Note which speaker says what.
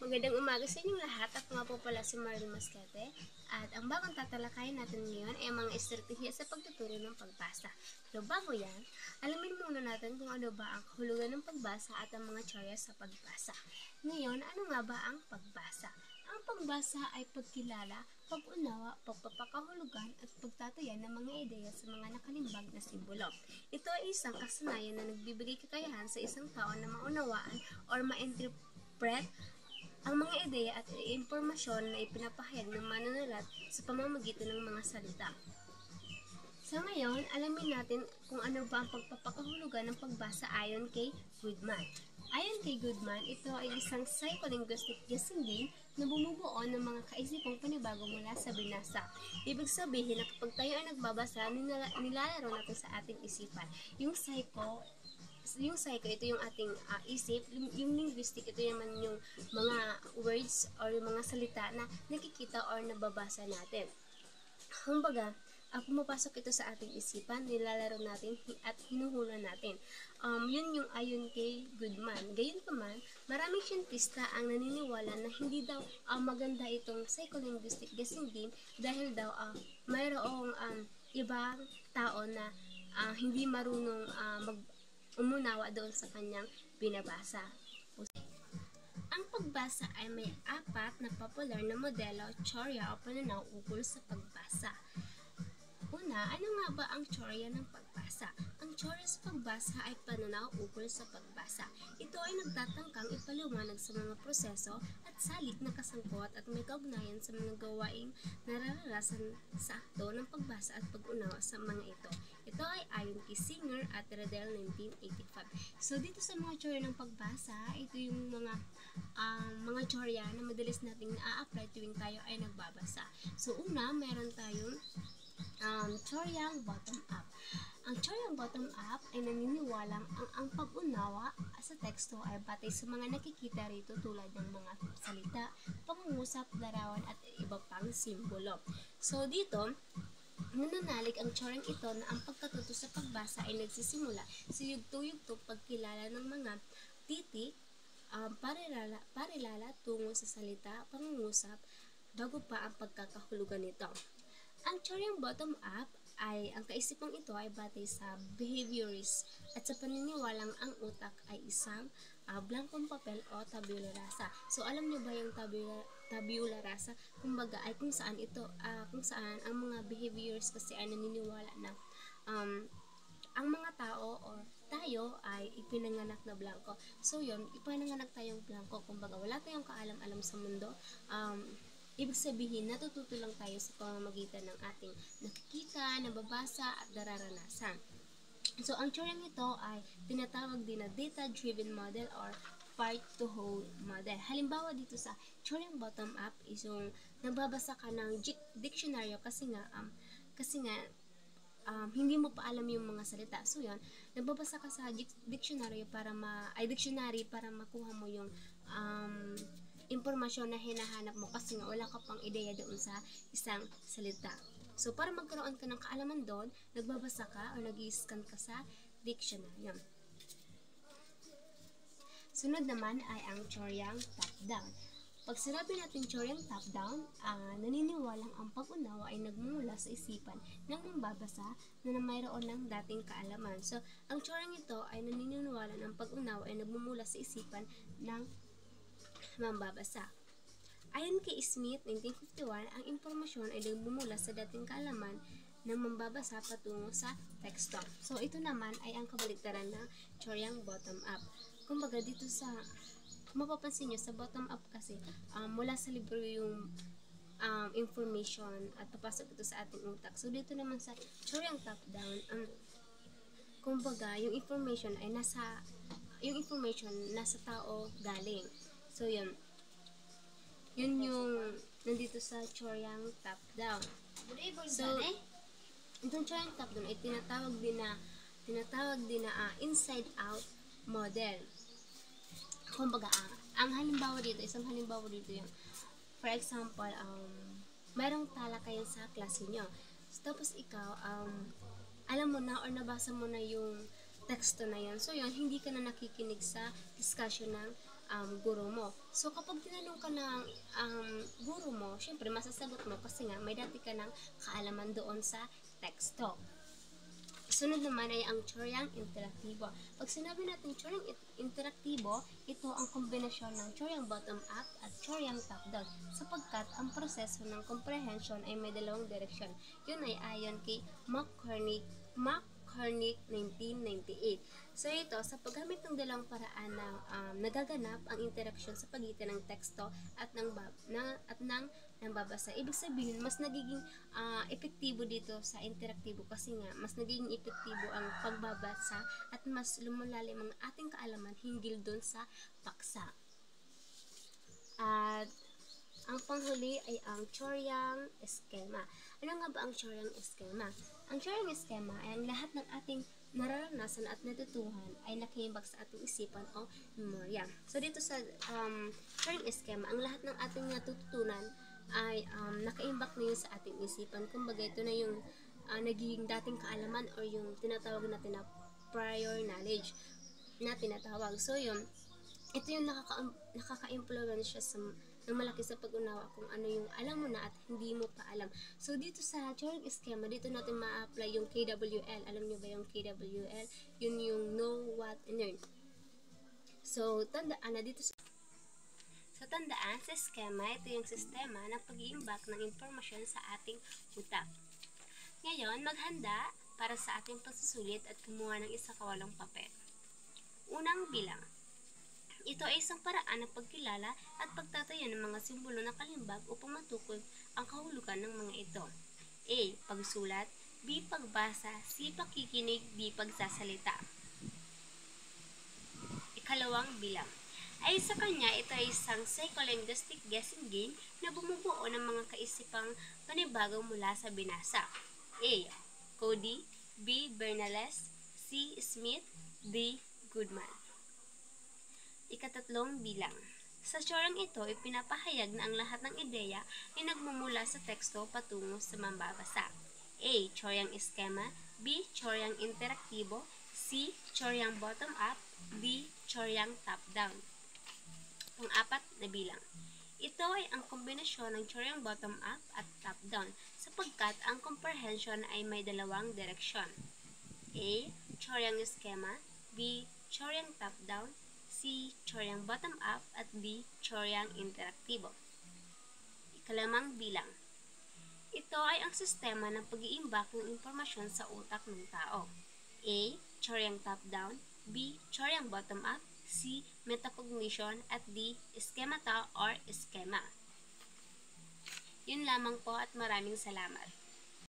Speaker 1: Magandang umaga sa inyong lahat. Ako nga po pala si Marlene Mascate. At ang bagong tatalakayin natin ngayon ay ang mga estratehiya sa pagtuturo ng pagbasa. Pero bago yan, alamin muna natin kung ano ba ang kahulugan ng pagbasa at ang mga tsorya sa pagbasa. Ngayon, ano nga ba ang pagbasa? Ang pagbasa ay pagkilala, pag-unawa, pagpapakahulugan at pagtataya ng mga ideya sa mga nakalimbag na simbolo. Ito ay isang kasanayan na nagbibigay kakayahan sa isang tao na maunawaan or ma-interpret ang mga ideya at impormasyon na ipinapahayag ng manunulat sa pamamagitan ng mga salita. Sa ngayon, alamin natin kung ano ba ang pagpapakahulugan ng pagbasa ayon kay Goodman. Ayon kay Goodman, ito ay isang psycholinguistic guessing game na bumubuo ng mga kaisipang panibago mula sa binasa. Ibig sabihin na kapag tayo ay nagbabasa, nilalaro natin sa ating isipan. Yung psycho, ito yung ating isip, yung linguistic, ito naman yung mga words or yung mga salita na nakikita or nababasa natin. Kumbaga, pumapasok ito sa ating isipan, nilalaro natin at hinuhula natin. Yun yung ayon kay Goodman. Gayunpaman, maraming siyentista ang naniniwala na hindi daw maganda itong psycholinguistic guessing game dahil daw mayroong ibang tao na hindi marunong umunawa doon sa kanyang binabasa. Ang pagbasa ay may 4 na popular na modelo, tsorya o pananaw ukol sa pagbasa. Una, ano nga ba ang tsorya ng pagbasa? Ang tsorya sa pagbasa ay pananaw ukol sa pagbasa. Ito ay nagtatangkang ipaliwanag sa mga proseso at salik na kasangkot at may kaugnayan sa mga gawaing nararanasan sa akto ng pagbasa at pag-unawa sa mga ito. Ito ay ayon kay Singer at Redel 1985. So dito sa mga tsorya ng pagbasa, ito yung mga tsorya na madalas nating na-apply tuwing tayo ay nagbabasa. So una, meron tayong tsoryang bottom-up. Ang tsoryang bottom-up ay naniniwalang ang pag-unawa sa teksto ay batay sa mga nakikita rito tulad ng mga salita, pangungusap, larawan at iba pang simbolo. So dito, nananalig ang tsoryang ito na ang pagkatuto sa pagbasa ay nagsisimula sa yugto-yugtong pagkilala ng mga titik, parilala tungo sa salita, pangungusap, bago pa ang pagkakahulugan nito. Ang tsoryang bottom-up ay ang kaisipang ito ay batay sa behaviorist at sa paniniwalang ang utak ay isang blankong papel o tabula rasa. So alam niyo ba yung tabula rasa? Kumbaga ay kung saan ang mga behaviorist kasi ay naniniwala na ang mga tao or tayo ay ipinanganak na blanko. So yun, ipinanganak tayong blanko. Kumbaga wala tayong kaalam-alam sa mundo. Ibig sabihin, natututo lang tayo sa pamamagitan ng ating nakikita, nababasa, at nararanasan. So, ang tsoryang ito ay tinatawag din na data-driven model or part-to-whole model. Halimbawa dito sa tsoryang bottom-up is yung nagbabasa ka ng dictionary kasi nga hindi mo pa alam yung mga salita. So, yun, nagbabasa ka sa dictionary para makuha mo yung impormasyon na hinahanap mo kasi nga wala ka pang ideya doon sa isang salita. So, para magkaroon ka ng kaalaman doon, nagbabasa ka o nag-i-scan ka sa dictionary. Sunod naman ay ang tsoryang top-down. Pag sinabi natin tsoryang top-down, naniniwalang ang pag-unawa ay nagmumula sa isipan ng mambabasa na mayroon ng dating kaalaman. So, ang tsoryang ito ay naniniwala ng pag-unawa ay nagmumula sa isipan ng mambabasa. Ayon kay Smith, 1951, ang impormasyon ay nagmumula sa dating kaalaman ng mambabasa patungo sa teksto. So, ito naman ay ang kabaligtaran ng tsoryang bottom-up. Kumbaga, dito kung mapapansin nyo, sa bottom-up kasi, mula sa libro yung information at papasok ito sa ating utak. So, dito naman sa tsoryang top-down, kumbaga, yung information nasa tao galing. So, yun yung nandito sa tsoryang top-down. So, itong tsoryang top-down ay tinatawag din na inside-out model. Kumbaga, isang halimbawa dito yung, for example, mayroong talakayan sa klase nyo. So, tapos ikaw, alam mo na or nabasa mo na yung teksto na yan. So, yun, hindi ka na nakikinig sa discussion ng guro mo. So, kapag tinanong ka ng guro mo, syempre masasagot mo kasi nga may dati ka ng kaalaman doon sa teksto. Sunod naman ay ang teoryang interaktibo. Pag sinabi natin teoryang interaktibo, ito ang kombinasyon ng teoryang bottom-up at teoryang top-down sapagkat ang proseso ng comprehension ay may dalawang direksyon. Yun ay ayon kay McCormick 1998. So ito, sa paggamit ng dalawang paraan ng nagaganap ang interaksyon sa pagitan ng teksto at ng babasa. Ibig sabihin, mas nagiging epektibo dito sa interaktibo kasi nga, mas nagiging epektibo ang pagbabasa at mas lumalalim ang ating kaalaman hinggil doon sa paksa. At ang panghuli ay ang teoryang eskema. Ano nga ba ang teoryang eskema? Ang teoryang eskema ay ang lahat ng ating nararanasan at natutuhan ay nakiimbak sa ating isipan o memorya. So dito sa teoryang eskema, ang lahat ng ating natutunan ay nakaimbak na yun sa ating isipan. Kumbaga ito na yung nagiging dating kaalaman or yung tinatawag natin na prior knowledge na tinatawag. So yun, ito yung nakaka-influence siya ng malaki sa pag-unawa kung ano yung alam mo na at hindi mo pa alam. So dito sa teoryang eskema, dito natin ma-apply yung KWL. Alam nyo ba yung KWL? Yun yung know, what, and learn. So tandaan na dito sa eskema, ito yung sistema ng pag-iimbak ng impormasyon sa ating utak. Ngayon, maghanda para sa ating pagsusulit at kumuha ng isa kawalong papel. Unang bilang. Ito ay isang paraan ng pagkilala at pagtataya ng mga simbolo ng kalimbag upang matukoy ang kahulugan ng mga ito. A. Pagsulat. B. Pagbasa. C. Pakikinig. D. Pagsasalita. Ikalawang bilang. Ay sa kanya, ito ay isang psycholinguistic guessing game na bumubuo ng mga kaisipang panibagong mula sa binasa. A. Cody. B. Bernales. C. Smith. D. Goodman. Ikatatlong bilang. Sa teoryang ito, ipinapahayag na ang lahat ng ideya ay nagmumula sa teksto patungo sa mambabasa. A. Teoryang eskema. B. Teoryang interaktibo. C. Teoryang bottom-up. D. Teoryang top-down. Pang-apat na bilang. Ito ay ang kombinasyon ng teoryang bottom-up at top-down sapagkat ang comprehension ay may dalawang direksyon. A. Teoryang eskema. B. Teoryang top-down. C. Teoryang bottom-up at D. Teoryang interaktibo. Ikalimang bilang. Ito ay ang sistema ng pag-iimbak ng impormasyon sa utak ng tao. A. Teoryang top-down. B. Teoryang bottom-up. C. Metacognition at D. Schemata or schema. Yun lamang po at maraming salamat.